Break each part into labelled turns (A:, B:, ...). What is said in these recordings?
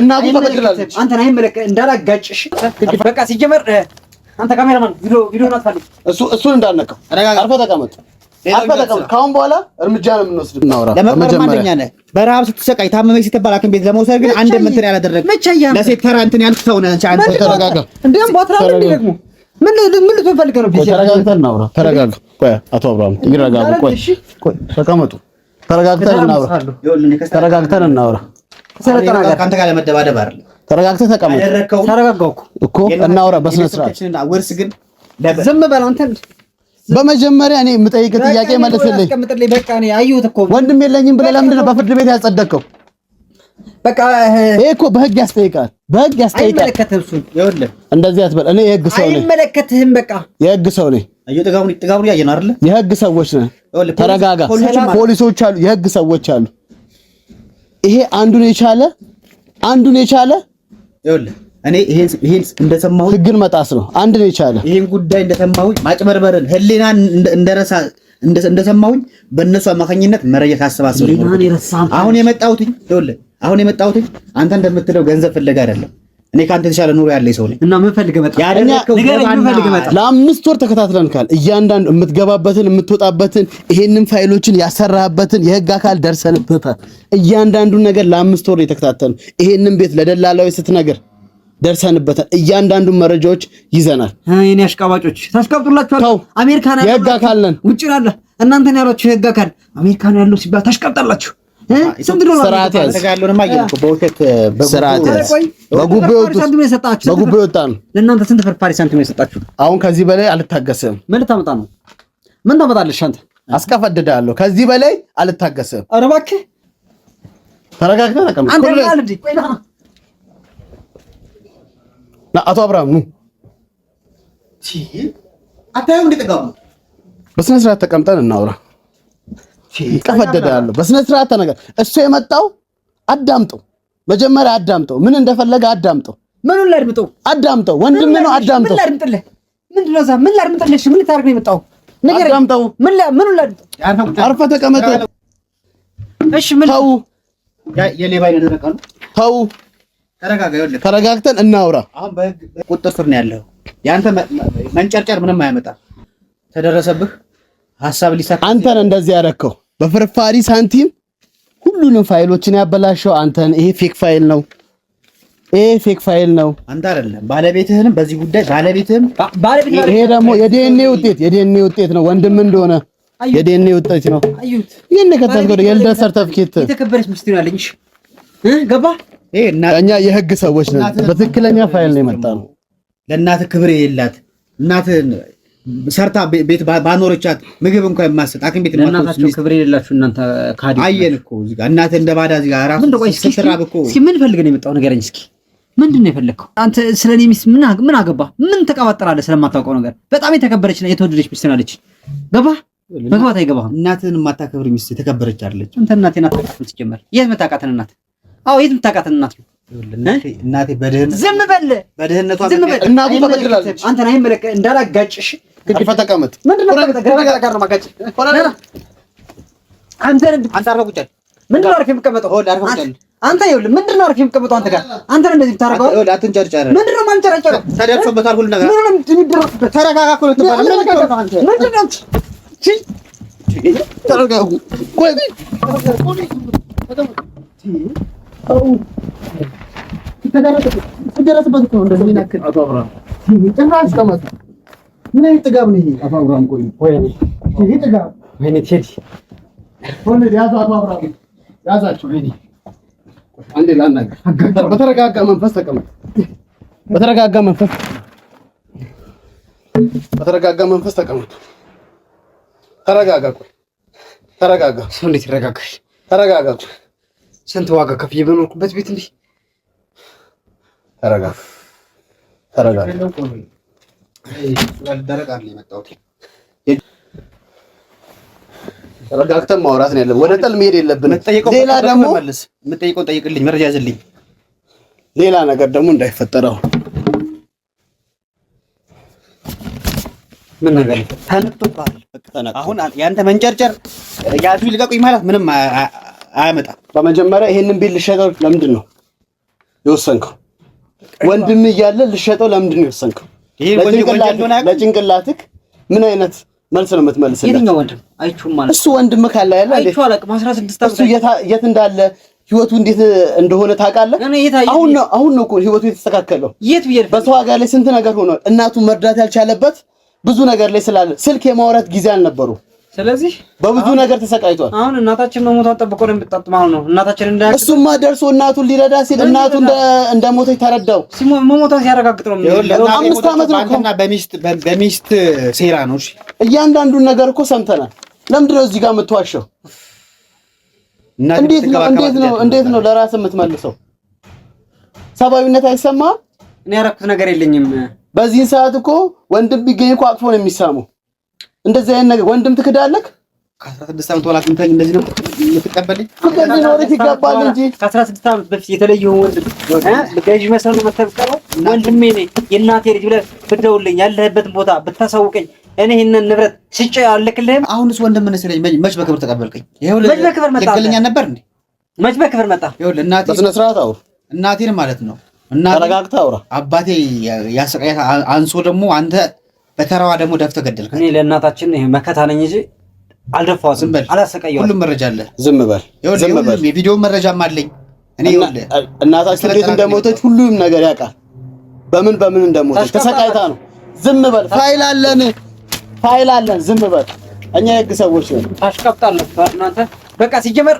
A: እናቱ ተበድላለች።
B: አንተን አይመለከት እንዳላጋጭሽ በቃ ሲጀመር አንተ ካሜራማን ቪዲዮ ናትፈልግ
A: እሱን እንዳልነካው አርፈህ ተቀመጥ። ካሁን በኋላ እርምጃ ነው የምንወስድ። እናውራ
C: ለመመርመሪያ ነህ። በረሃብ ስትሰቃይ ታመመኝ ስትባል ሐኪም ቤት ለመውሰድ ግን አንድ እንትን ያላደረግ ለሴት ተራ እንትን ያልክ ሰው ነህ። አንተ
A: ተረጋጋ።
B: እንደም ቦታው እንዴ ደግሞ ምን ልትፈልግ ነው?
A: ተረጋግተን እናውራ። ተረጋጋ። ቆይ አቶ አብርሃም ይረጋጉ። ቆይ ተቀመጡ። ተረጋግተን እናውራ። ተረጋግተን እናውራ።
C: ከአንተ ጋር ለመደባደብ አይደለም።
A: ተረጋግተህ ተቀመጥ።
B: ተረጋጋው
A: እኮ እናውራ በስነ ስርዓት።
C: ወርስ ግን
B: ዝም በል አንተ።
A: በመጀመሪያ እኔ የምጠይቅ ጥያቄ መልስልኝ።
B: በቃ እኔ አየሁት እኮ
A: ወንድም የለኝም ብለህ ለምንድን ነው በፍርድ ቤት ያጸደቅከው? በቃ ይሄ እኮ በህግ ያስጠይቃል። በህግ ያስጠይቃል።
B: አይመለከትህም። እሱ ይኸውልህ
A: እንደዚህ አትበል። እኔ የህግ ሰው ነኝ።
B: አይመለከትህም። በቃ
A: የህግ ሰው ነኝ።
C: አየሁ ጥጋቡን ያየነው አይደል?
A: የህግ ሰዎች ነን። ተረጋጋ። ፖሊሶች አሉ፣ የህግ ሰዎች አሉ። ይሄ አንዱን የቻለ
C: ይኸውልህ እኔ ይሄን እንደሰማሁት
A: ህግን መጣስ ነው። አንዱን የቻለ
C: ይሄን ጉዳይ እንደሰማሁኝ ማጭበርበርን ህሊናን እንደረሳ እንደሰማሁኝ በእነሱ አማካኝነት መረጃ ታሰባስብ። አሁን የመጣሁት አንተ እንደምትለው ገንዘብ ፍለጋ አይደለም። እኔ ካንተ የተሻለ ኑሮ ያለኝ ሰው ነኝ
B: እና ምን ፈልገህ መጣ?
A: ለ5 ወር ተከታትለንካል። እያንዳንዱ የምትገባበትን የምትወጣበትን ይሄንን ፋይሎችን ያሰራህበትን የህግ አካል ደርሰንበታል። እያንዳንዱን ነገር ለ5 ወር የተከታተልን ይሄንን ቤት ለደላላዊ ስትነግር ደርሰንበታል። እያንዳንዱን መረጃዎች ይዘናል።
B: የኔ አሽቃባጮች ታሽቃብጡላችኋል። አሜሪካ ነው
A: የህግ አካል ነን።
B: ውጭ ያለ እናንተን ያሏችሁ የህግ አካል አሜሪካ ነው ያለው ሲባል ታሽቃብጣላችሁ።
A: ስርዓት ያዝ። በጉቦ ወጣ ነው።
B: ለእናንተ ስንት ፍርፋሪ ሳንቲም የሰጣችሁ?
A: አሁን ከዚህ በላይ አልታገስም።
B: ምን ልታመጣ ነው? ምን ታመጣለሽ አንተ?
A: አስቀፈድዳለሁ። ከዚህ በላይ አልታገስም።
B: ኧረ እባክህ
A: ተረጋግተህ ተቀመጥ። አቶ አብርሃም ኑ።
C: አታየው እንደ ጥጋቡ
A: በስነ ስርዓት ተቀምጠን እናውራ። ይቀፈደዳለሁ። በስነ ስርዓት ተነገር። እሱ የመጣው አዳምጠው፣ መጀመሪያ አዳምጠው፣ ምን እንደፈለገ አዳምጠው።
B: ምኑን ላድምጠው?
A: አዳምጠው፣ ወንድም ነው አዳምጠው።
B: ምን ላድምጥልህ? ምንድነው እዛ? ምን ላድምጥልሽ? ምን ልታደርግ ነው የመጣው? ንገረኝ።
A: አዳምጠው።
B: ምኑን ላድምጠው?
A: አርፈህ ተቀመጥ።
B: እሺ ምን
A: ተው፣
C: የሌባ አይነ ደረቀ ነው።
A: ተው፣
C: ተረጋጋ። ይኸውልህ
A: ተረጋግተን እናውራ።
C: አሁን በህግ ቁጥጥር ስር ነው ያለው። ያንተ መንጨርጨር ምንም አያመጣም። ተደረሰብህ ሐሳብ ሊሳካ
A: አንተን እንደዚህ ያደረከው በፍርፋሪ ሳንቲም ሁሉንም ፋይሎችን ያበላሸው አንተን። ይሄ ፌክ ፋይል ነው።
C: አንተ አይደለም ባለቤትህንም በዚህ ጉዳይ ባለቤትህም
A: ይሄ ደግሞ የዲኤንኤ ውጤት ነው። ወንድም እንደሆነ የዲኤንኤ ውጤት ነው።
B: አዩት።
A: ይሄን ከተልከው የልደት ሰርተፍኬት
B: የተከበረች ሚስት ነው ያለኝ። ገባ?
A: እኛ የህግ ሰዎች ነን። በትክክለኛ ፋይል ነው የመጣ ነው።
C: ለእናትህ ክብር የላት እናትህን ሰርታ ቤት ባኖረቻት ምግብ እንኳን የማሰጥ አክም ቤት
B: እናታችሁ ክብር የሌላችሁ እናንተ ካዲ
C: አየን እኮ እዚህ ጋር እናትህ እንደ ባዳ እዚህ ጋር ራሱ ስትራብ እኮ።
B: እስኪ ምን ፈልገህ ነው የመጣው? ንገረኝ እስኪ ምንድን ነው የፈለግከው አንተ? ስለኔ ሚስት ምን አገባ? ምን ተቀባጠራለህ? ስለማታውቀው ነገር በጣም የተከበረች እና የተወደደች ሚስት ናለች። ገባ? መግባት አይገባህም።
C: እናትህን የማታከብር ሚስት የተከበረች አይደለች።
B: አንተ እናቴን አታውቃትም ሲጀመር። የት የምታውቃትን እናት? አዎ የት የምታውቃትን እናት ነው?
C: እናቴ በደህንነት
B: ዝም በል።
C: በደህንነቷ
A: እናቱ ተበድላለች።
B: አንተን አይመለከት እንዳላጋጭሽ
A: አርፈህ ተቀመጥ።
B: ምንድነው ጋር ነው ማጋጭ? አንተ
C: አርፈህ ቁጭ።
B: ምንድነው አርፈህ የምትቀመጠው? አንተ ይኸውልህ ምንድነው አርፈህ የምትቀመጠው? አንተ ጋር አንተ እንደዚህ የምታደርገው
C: ይኸውልህ አትንጨርጨር።
B: ምንድነው ማንጨረጨረው?
C: ተደርሶበታል ሁሉ ነገር።
B: ምንድነው የምትደረስበት?
C: ተረጋጋ እኮ ነው የምትባለው።
B: ምንድነው
A: ተረጋጉ። ቆይ
C: ተደረሰበት እኮ እንደዚህ የሚናክል
A: አቶ አብርሃም
C: ጭራሽ ተቀመጥ። ምን አይነት ጥጋብ ነው ይሄ?
A: አቶ አብርሃም ቆይ
C: ይሄ ጥጋብ
B: ወይኔ ቴዲ
A: ሆነ ያዙ። አቶ አብርሃም ያዛቸው። ወይኔ አንዴ ላናግር። በተረጋጋ መንፈስ ተቀመጥ። በተረጋጋ መንፈስ ተቀመጥ። ተረጋጋ። ቆይ ተረጋጋ።
B: ሰው እንዴት ይረጋጋል?
A: ተረጋጋ።
B: ስንት ዋጋ ከፍዬ በኖርኩበት ቤት እንዴ።
A: ተረጋጋ። ተረጋግተን ማውራት ነው ያለብን። ወደ ጥል መሄድ የለብንም። ሌላ ደግሞ
C: የምጠይቀውን ጠይቅልኝ፣ መረጃ ያዝልኝ።
A: ሌላ ነገር ደግሞ እንዳይፈጠረው
B: ምን ነገር
C: ተነክቶብሃል። አሁን ያንተ መንጨርጨር ያዙ ይልቀቁኝ ማለት ምንም አያመጣም።
A: በመጀመሪያ ይሄንን ቤት ልሸጠው ለምንድን ነው? የወሰንከው? ወንድም እያለ ልሸጠው ለምንድን ነው የወሰንከው? ለጭንቅላትህ ምን አይነት መልስ ነው የምትመልስለት?
B: የትኛው ወንድም አይቹም ማለት
A: እሱ ወንድም ካለ ያለ
B: አይቹ አላውቅም። 16 ዓመት
A: እሱ የት እንዳለ ህይወቱ እንዴት እንደሆነ ታውቃለህ? አሁን ነው እኮ ህይወቱ የተስተካከለው። በሰው ሀገር ላይ ስንት ነገር ሆኗል። እናቱን መርዳት ያልቻለበት ብዙ ነገር ላይ ስላለ ስልክ የማውራት ጊዜ አልነበሩ። ስለዚህ በብዙ ነገር ተሰቃይቷል።
B: አሁን እናታችን መሞቷን ጠብቆ ነው የሚጣጥም ማለት ነው። እናታችን
A: እሱማ ደርሶ እናቱን ሊረዳ ሲል እናቱ እንደሞተች ተረዳው።
B: መሞቷን ሲያረጋግጥ ነው።
A: 5 ዓመት ነው
C: እና በሚስት ሴራ ነው። እሺ
A: እያንዳንዱን ነገር እኮ ሰምተናል። ለምንድን ነው እዚህ ጋር የምትዋሸው? እንዴት ነው ለራስህ የምትመልሰው? ሰብአዊነት አይሰማህም?
B: እኔ ያደረኩት ነገር የለኝም።
A: በዚህ ሰዓት እኮ ወንድም ቢገኝ እኮ አቅፎ ነው የሚሳመው። እንደዚህ አይነት ነገር ወንድም ትክዳለህ?
C: ከ16 ዓመት በኋላ እንትን እንደዚህ ነው የምትቀበልኝ?
A: ከዚህ ነው ወዴት ይገባል እንጂ
B: ከ16 ዓመት በፊት የተለየው ወንድም ልጅ መሰል ነው መተብቀው ወንድሜ ነኝ የእናቴ ልጅ ብለህ ብትደውልልኝ ያለህበትን ቦታ ብታሳውቀኝ እኔ ይሄንን ንብረት ሽጬ አልልክልህም።
C: አሁንስ ወንድም ምን ስለኝ መች በክብር ተቀበልከኝ?
B: መች በክብር መጣ
C: ልክልኛ ነበር እንዴ?
B: መች በክብር መጣ?
C: ይኸውልህ እናቴ
A: በስነ ስርዓት አውራ።
C: እናቴን ማለት ነው
A: ተረጋግተህ አውራ።
C: አባቴ ያሰቃያት አንሶ ደግሞ አንተ በተራዋ ደግሞ ደፍተህ ገደልከኝ።
B: እኔ ለእናታችን ይሄ መከታ ነኝ እንጂ አልደፋዋትም፣ አላሰቃየዋትም።
C: ሁሉም መረጃ አለ።
A: ዝም በል።
C: የቪዲዮ መረጃም አለኝ። እኔ ይኸውልህ
A: እናታችን እንዴት እንደሞተች ሁሉም ነገር ያውቃል። በምን እንደሞተች ተሰቃይታ ነው። ዝም በል። ፋይል አለን። ዝም በል። እኛ የህግ ሰዎች ነን።
B: ታሽቀብጣለህ እናንተ። በቃ ሲጀመር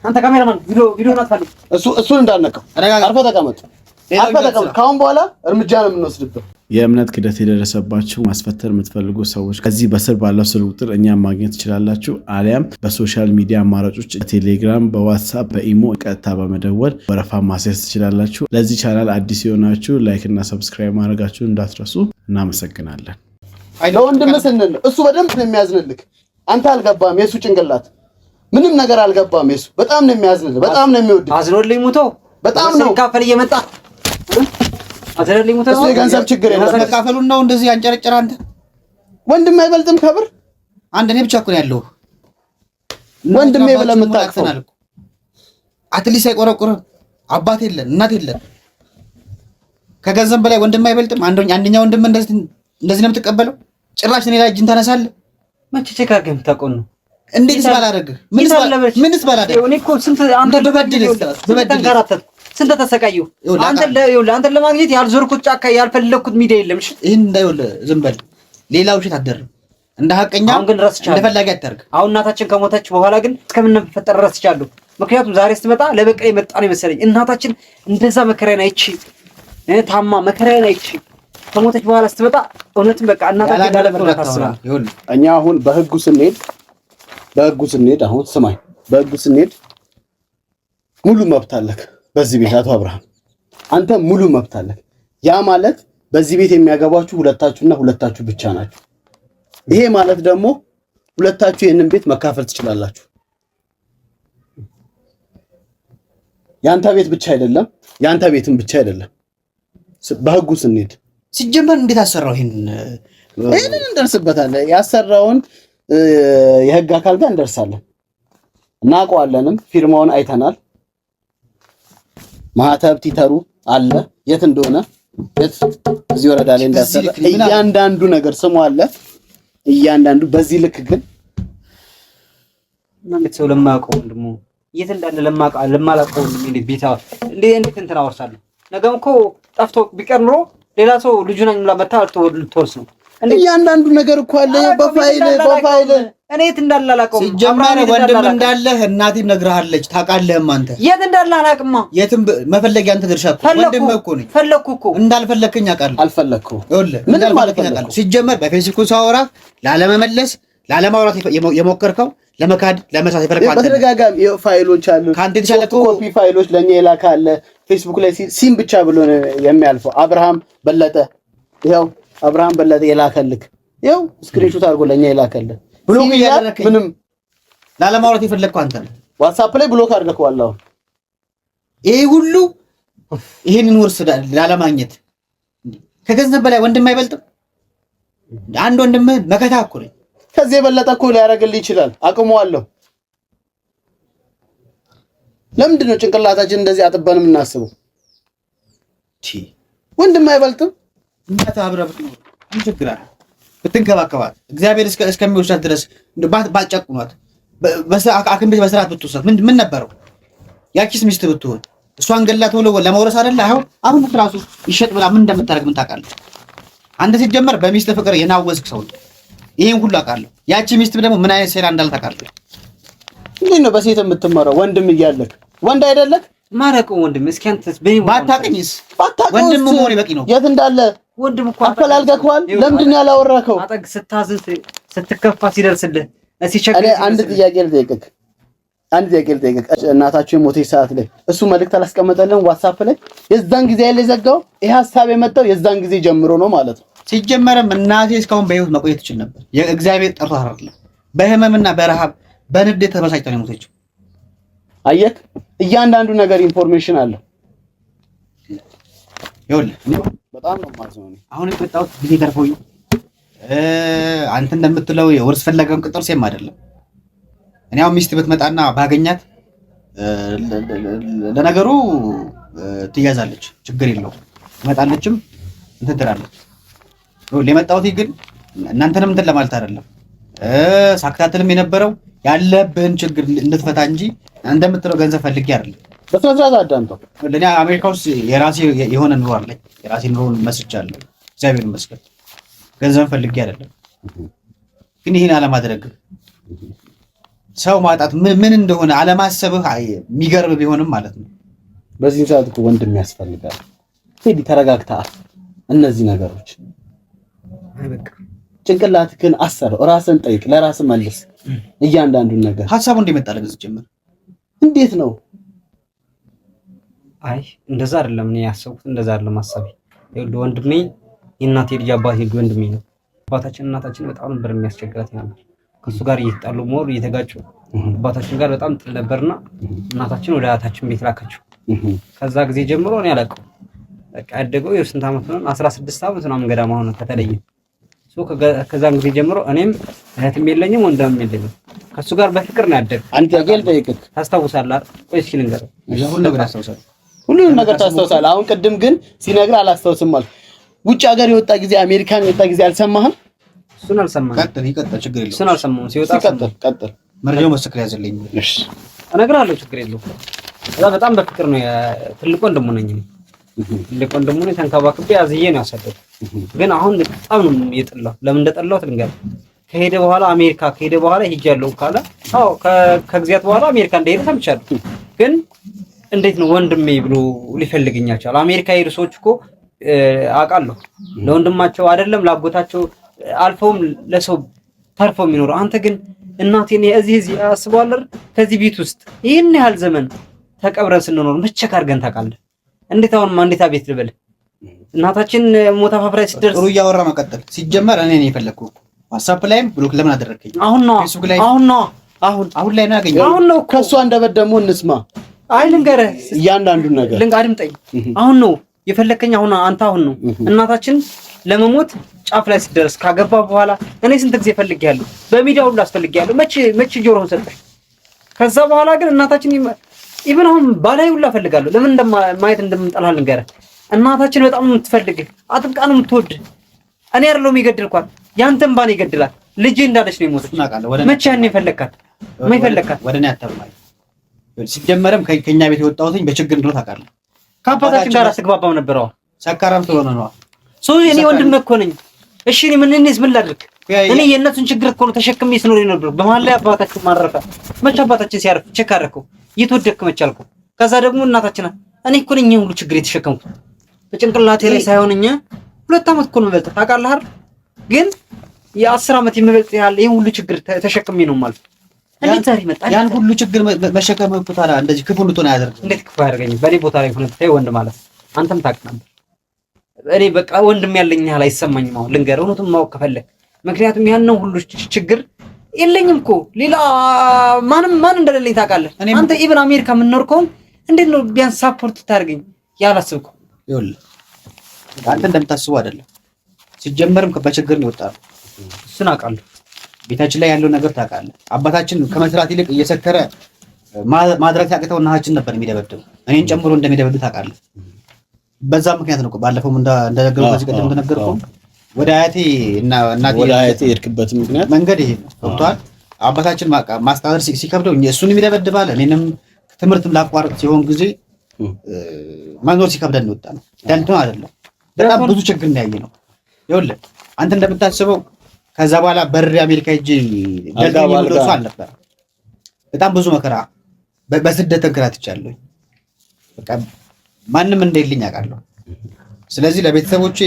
B: አንተ ካሜራማን ቪዲዮ አትፈልግ።
A: እሱን እንዳልነካው አርፈህ ተቀመጥ። ከአሁን በኋላ እርምጃ ነው የምንወስድበት።
D: የእምነት ክህደት የደረሰባችሁ ማስፈተን የምትፈልጉ ሰዎች ከዚህ በስር ባለው ስልክ ቁጥር እኛም ማግኘት ትችላላችሁ። አሊያም በሶሻል ሚዲያ አማራጮች ቴሌግራም፣ በዋትሳፕ፣ በኢሞ ቀጥታ በመደወል ወረፋ ማስያዝ ትችላላችሁ። ለዚህ ቻናል አዲስ የሆናችሁ ላይክ እና ሰብስክራይብ ማድረጋችሁን እንዳትረሱ። እናመሰግናለን።
A: ለወንድም ስንል እሱ በደንብ ነው የሚያዝንልህ። አንተ አልገባም። የሱ ጭንቅላት ምንም ነገር አልገባም። የሱ በጣም ነው የሚያዝንልህ፣ በጣም ነው የሚወድህ።
B: አዝኖልኝ ሙቶ በጣም ነው ካፈል እየመጣ አዝኖልኝ ሙቶ።
A: እሱ የገንዘብ ችግር የለም።
C: መካፈሉን ነው እንደዚህ አንጨረጨረ። አንተ
A: ወንድም አይበልጥም ከብር?
C: አንድ እኔ ብቻ እኮ ነው ያለው
A: ወንድሜ ብለህ የምታቅፈው።
C: አትሊስ አይቆረቁርም። አባት የለን እናት የለን። ከገንዘብ በላይ ወንድም አይበልጥም። አንደኛ ወንድም እንደዚህ ነው የምትቀበለው? ጭራሽ እኔ ላይ እጅን ታነሳለህ።
B: መቼ ቸካገም ታቆን ነው?
C: እንዴትስ ባላደርግህ? ምንስ ባላደርግህ?
B: እኔ እኮ ስንት አንተ በበድል ስንት ተሰቃየሁ። አንተ ለማግኘት ያልዞርኩት ጫካ ያልፈለኩት ሚዲያ የለም። እሺ
C: ይሄን እንዳይወል ዝም በል። ሌላ ውሸት አትደርም። እንደ ሐቀኛ እንደፈላጊ አታርግ።
B: አሁን እናታችን ከሞተች በኋላ ግን እስከምን ፈጠረ ረስቻለሁ። ምክንያቱም ዛሬ ስትመጣ ለበቀል የመጣ ነው መሰለኝ። እናታችን እንደዛ መከራዬን አይቺ ታማ መከራዬን አይቺ ከሞተች በኋላ ስትመጣ እውነትም በቃ እናታችን ላለመርዳት ታስባለህ።
A: እኛ አሁን በህጉ ስንሄድ አሁን ስማኝ፣ በህጉ ስንሄድ ሙሉ መብት አለህ በዚህ ቤት። አቶ አብርሃም አንተ ሙሉ መብት አለህ። ያ ማለት በዚህ ቤት የሚያገባችሁ ሁለታችሁና ሁለታችሁ ብቻ ናችሁ። ይሄ ማለት ደግሞ ሁለታችሁ ይሄንን ቤት መካፈል ትችላላችሁ። ያንተ ቤት ብቻ አይደለም፣ ያንተ ቤትም ብቻ አይደለም። በህጉ ስንሄድ
C: ሲጀመር እንዴት አሰራው? ይሄንን
A: እንደርስበታለን። ያሰራውን የህግ አካል ጋር እንደርሳለን። እናውቀዋለንም። ፊርማውን አይተናል። ማህተብ ቲተሩ አለ። የት እንደሆነ እዚህ ወረዳ ላይ እንዳሰራ እያንዳንዱ ነገር ስሙ አለ። እያንዳንዱ በዚህ ልክ ግን
B: ማለት ሰው ለማያውቀው ወንድሙ የት እንዳለ ለማላውቀው እንዴት ቤታ እንዴት እንትን አወርሳለሁ። ነገም እኮ ጠፍቶ ቢቀር ኖሮ ሌላ ሰው ልጁ ነኝ ብላ መታ ልትወርስ ነው።
A: እያንዳንዱ ነገር እኮ አለ በፋይል
B: እኔ የት እንዳለ አላውቀውም።
C: ሲጀመር ወንድም እንዳለህ እናቴም ነግረሃለች። ታውቃለህም አንተ
B: የት እንዳለ አላውቅማ።
C: የትም መፈለግ ያንተ ድርሻ እኮ ወንድም እኮ ነኝ።
B: ፈለኩ እኮ
C: እንዳልፈለከኝ አውቃለሁ።
A: አልፈለኩም።
C: ይኸውልህ ምን ማለት ነው? ሲጀመር በፌስቡክ ሳወራ ላለመመለስ ላለማውራት የሞከርከው ለመካድ ለመሳት የፈለከው አንተ
A: በተደጋጋሚ ፋይሎች አሉ።
C: ካንተ የተሻለ
A: ኮፒ ፋይሎች ለኛ የላካለ ፌስቡክ ላይ ሲም ብቻ ብሎ ነው የሚያልፈው። አብርሃም በለጠ ይኸው አብርሃም በለጠ የላከልክ ይኸው ስክሪንሾት አድርጎ ለኛ የላከልክ ብሎክ ያደረክ ምንም
C: ላለማውራት የፈለከው አንተ ነው።
A: ዋትስአፕ ላይ ብሎክ አድርገዋል። አሁን
C: ይሄ ሁሉ ይሄንን ውርስ ላለማግኘት ከገንዘብ በላይ ወንድም አይበልጥም። አንድ ወንድም መከታ እኮ ነው።
A: ከዚህ የበለጠ እኮ ሊያደርግልህ ይችላል። አቅሙ አለው። ለምንድን ነው ጭንቅላታችን እንደዚህ አጥበን የምናስበው? ወንድም አይበልጥም?
C: እናት አብረህ ብትኖር ምን ችግር አለ? ብትንከባከባት እግዚአብሔር እስከሚወስዳት ድረስ ባጨቁኗት አክም ቤት በስርዓት ብትወስዳት ምን ነበረው? ያቺስ ሚስት ብትሆን እሷን ገላት ብሎ ለመውረስ አይደለ? አሁን ራሱ ይሸጥ ብላ ምን እንደምታደርግ ምን ታውቃለህ? አንተ ሲጀመር በሚስት ፍቅር የናወዝክ ሰው ይሄን ሁሉ አውቃለሁ። ያቺ ሚስት ደግሞ ምን አይነት ሴራ እንዳለ ታውቃለህ?
A: እንዴት ነው በሴት የምትመራው? ወንድም እያለክ ወንድ አይደለክ?
B: ማረቀው ወንድም እስኪ አንተስ
C: ባታውቅኝስ? ወንድም መሆን በቂ ነው።
A: የት እንዳለ
B: ወንድም እኮ
A: አፈላልገኳል። ለምንድን ነው ያላወራከው?
B: አጠግ ስታዝን ስትከፋ ሲደርስልህ
A: እኔ አንድ ጥያቄ ልጠይቅህ። እናታችሁ የሞተች ሰዓት ላይ እሱ መልእክት አላስቀመጠልን ዋትስአፕ ላይ? የዛን ጊዜ ያለ ዘጋው። ይሄ ሐሳብ የመጣው የዛን ጊዜ ጀምሮ ነው ማለት ነው።
C: ሲጀመርም እናቴ እስካሁን በህይወት መቆየት ትችል ነበር። የእግዚአብሔር ጠርቶ አይደለም። በህመምና በረሃብ በንዴት ተበሳጭታ ነው የሞተችው።
A: አየክ፣ እያንዳንዱ ነገር ኢንፎርሜሽን አለው።
C: ይኸውልህ
A: በጣም ነው ማዝነው።
C: አሁን የመጣሁት ጊዜ ተርፎኝ አንተ እንደምትለው የውርስ ፈለገን ቅጥር ሴም አይደለም። እኔ አሁን ሚስት ብትመጣና ባገኛት ለነገሩ ትያዛለች፣ ችግር የለውም። ትመጣለችም እንትን ትላለች። የመጣሁት ግን እናንተንም እንትን ለማለት አይደለም። ሳክታትልም የነበረው ያለብህን ችግር እንድትፈታ እንጂ እንደምትለው ገንዘብ ፈልጌ አይደለም።
A: በስነ ስርዓት አዳምጠው።
C: ለኔ አሜሪካ ውስጥ የራሴ የሆነ ኑሮ አለኝ። የራሴ ኑሮ መስርቻለሁ፣ እግዚአብሔር ይመስገን። ገንዘብ ፈልጌ አይደለም። ግን ይሄን አለማድረግ ሰው ማጣት ምን እንደሆነ አለማሰብህ የሚገርም ቢሆንም ማለት ነው።
A: በዚህ ሰዓት እኮ ወንድም ያስፈልጋል። ቴዲ ተረጋግተህ እነዚህ ነገሮች ጭንቅላትህን አሰረው። ራስን ጠይቅ፣ ለራስህ መልስ እያንዳንዱን ነገር።
C: ሐሳቡ እንደመጣለህ ግዝ ጀምር።
A: እንዴት ነው?
B: አይ እንደዛ አይደለም። እኔ ያሰብኩት እንደዛ አይደለም ሐሳቤ። ይኸውልህ ወንድሜ የእናቴ ልጅ አባቴ ወንድሜ ነው። አባታችን እናታችን በጣም ነበር የሚያስቸግራት ነበር። ከሱ ጋር እየተጣሉ ሞር እየተጋጩ አባታችን ጋር በጣም ጥል ነበርና እናታችን ወደ አያታችን ቤት ላከችው። ከዛ ጊዜ ጀምሮ እኔ አላውቀውም። በቃ ያደገው የስንት ዓመት ነው? 16 ዓመት ነው ገደማ ሆነ ከተለየ። ከዛን ጊዜ ጀምሮ እኔም እህትም የለኝም ወንድምም የለኝም። ከሱ ጋር በፍቅር ነው ያደገው።
A: አንተ ያገል ጠይቅህ
B: ታስታውሳለህ? ቆይ እስኪ ልንገርህ።
A: ሁሉንም ነገር ታስታውሳለህ። አሁን ቅድም ግን ሲነግር አላስታውስም ማለት ውጭ ሀገር የወጣ ጊዜ አሜሪካን የወጣ ጊዜ አልሰማህም?
B: እሱን አልሰማህም?
C: ቀጥል፣ ችግር የለውም።
B: እሱን አልሰማሁም። ሲወጣ
A: ቀጥል።
C: መረጃው መስክር ያዘልኝ።
B: እሺ እነግርሃለሁ፣ ችግር የለውም። በጣም በፍቅር ነው። ትልቅ ወንድሙ ነኝ። ትልቅ ወንድሙ ነኝ። ተንከባክቤ አዝዬ ነው ያሳደግኩት። ግን አሁን በጣም ነው የጠላው። ለምን እንደጠላሁት ልንገርህ። ከሄደ በኋላ አሜሪካ ከሄደ በኋላ ሄጃለሁ ካለ ከጊዜያት በኋላ አሜሪካ እንደሄደ ሰምቻለሁ። ግን እንዴት ነው ወንድሜ ብሎ ሊፈልግኝ አልቻለ? አሜሪካ የሄዱ ሰዎች እኮ አውቃለሁ ለወንድማቸው አይደለም ላጎታቸው አልፈውም ለሰው ተርፈው የሚኖሩ። አንተ ግን እናቴን እዚህ አስበዋለሁ። ከዚህ ቤት ውስጥ ይህን ያህል ዘመን ተቀብረን ስንኖር መቸክ አድርገን ታውቃለህ? እንዴት አሁንማ እንዴት አቤት ልበል? እናታችን ሞታ ፋፍራ ሲደርስ
C: ጥሩ እያወራ መቀጠል ሲጀመር እኔ ነኝ የፈለግኩት። ዋትስአፕ ላይም ብሎክ ለምን አደረከኝ?
B: አሁን ነው
C: አሁን ላይ ነው ያገኘው።
B: አሁን ነው
A: ከሱ አንደበት ደግሞ እንስማ።
B: አይ ልንገርህ፣
A: እያንዳንዱን ነገር
B: አድምጠኝ። አሁን ነው የፈለከኝ? አንተ አሁን ነው እናታችን ለመሞት ጫፍ ላይ ሲደርስ ካገባ በኋላ እኔ ስንት ጊዜ ፈልጌያለሁ፣ በሚዲያ ሁሉ አስፈልጌያለሁ። መቼ ጆሮውን ሰጠኝ? ከዛ በኋላ ግን እናታችን ኢቭን አሁን ባላይ ሁሉ እፈልጋለሁ። ለምን ማየት እንደምንጠላህ ልንገርህ። እናታችን በጣም ነው የምትፈልግህ፣ አጥብቃ ነው የምትወድህ። እኔ አይደለሁም የገድልኳት፣ ያንተም ባኔ ይገድላል። ልጄ እንዳለች ነው የሞተች። መቼ ያኔ ፈለካት?
C: ወደ እኔ አታማኝ። ሲጀመርም ከኛ ቤት የወጣሁትኝ በችግር እንደሆነ ታውቃለህ።
B: ከአባታችን ጋር አትግባባም ነበር።
C: ሰካራም ስለሆነ ነው።
B: እኔ ወንድም እኮ ነኝ። እሺ እኔ ምን ላድርግ? እኔ የእነሱን ችግር እኮ ነው ተሸክሜ ስኖር የነበረው። በመሀል ላይ አባታችን ማረፈ። መቼ አባታችን ሲያርፍ ቼክ አደረከው? እየተወደድክ መቼ አልኩህ? ከዛ ደግሞ እናታችን እኔ እኮ ነኝ ሁሉ ችግር የተሸከምኩት በጭንቅላቴ ላይ ሳይሆን 2 ዓመት እኮ ነው የምበልጥ ታውቃለህ አይደል? ግን የ10 ዓመት የምበልጥ ያህል ይሄን ሁሉ ችግር ተሸክሜ ነው ማለት። እንዴት ዛሬ መጣ?
C: ያን ሁሉ ችግር መሸከም እኮ ታዲያ እንደዚህ ክፉ እንድትሆን አያደርግም።
B: እንዴት ክፉ አያደርገኝም? በኔ ቦታ ላይ ሆነ ተይ ወንድ ማለት አንተም ታውቅ ነበር። እኔ በቃ ወንድም ያለኝ ያህል አይሰማኝም። አሁን ልንገርህ እውነቱን ማወቅ ከፈለክ፣ ምክንያቱም ያንን ሁሉ ችግር የለኝም እኮ ሌላ ማን እንደሌለኝ ታውቃለህ አንተ። ኢቭን አሜሪካ የምንኖር ከሆነ እንዴት ነው ቢያንስ ሳፖርት ታደርገኝ ያላስብከው?
C: ይኸውልህ አንተ እንደምታስበው አይደለም። ሲጀመርም በችግር ነው የወጣው።
B: እሱን አውቃለሁ።
C: ቤታችን ላይ ያለው ነገር ታውቃለህ። አባታችን ከመስራት ይልቅ እየሰከረ ማድረግ ታቅተው እናታችን ነበር የሚደበድበው። እኔን ጨምሮ እንደሚደበድብ ታውቃለህ። በዛ ምክንያት ነው ባለፈው እንደነገርኩ ከዚህ ቀደም እንደነገርኩ ወደ አያቴ እና እናቴ
A: ወደ አያቴ የሄድክበት ምክንያት
C: መንገድ ይሄ ነው። ገብቶሃል? አባታችን ማስተዳደር ሲከብደው እሱንም ይደበድባል፣ እኔንም ትምህርትም ላቋርጥ ሲሆን ጊዜ መኖር ሲከብደን እንወጣ ነው። ደንቶ አይደለም በጣም ብዙ ችግር እንዳያየ ነው። ይኸውልህ አንተ እንደምታስበው ከዛ በኋላ በርሪ አሜሪካ ሄጄ ደልኝ ወደሱ አልነበረ። በጣም ብዙ መከራ በስደት ተንከራትቻለሁ። በቃ ማንም እንደሌለኝ አውቃለሁ። ስለዚህ ለቤተሰቦቼ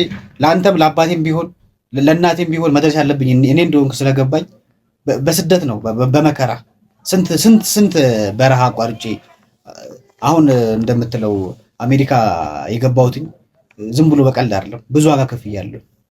C: ለአንተም ለአባቴም ቢሆን ለእናቴም ቢሆን መድረስ ያለብኝ እኔ እንደሆንክ ስለገባኝ በስደት ነው በመከራ ስንት በረሃ አቋርጬ አሁን እንደምትለው አሜሪካ የገባሁትኝ ዝም ብሎ በቀልድ አይደለም። ብዙ ዋጋ ከፍያለሁ።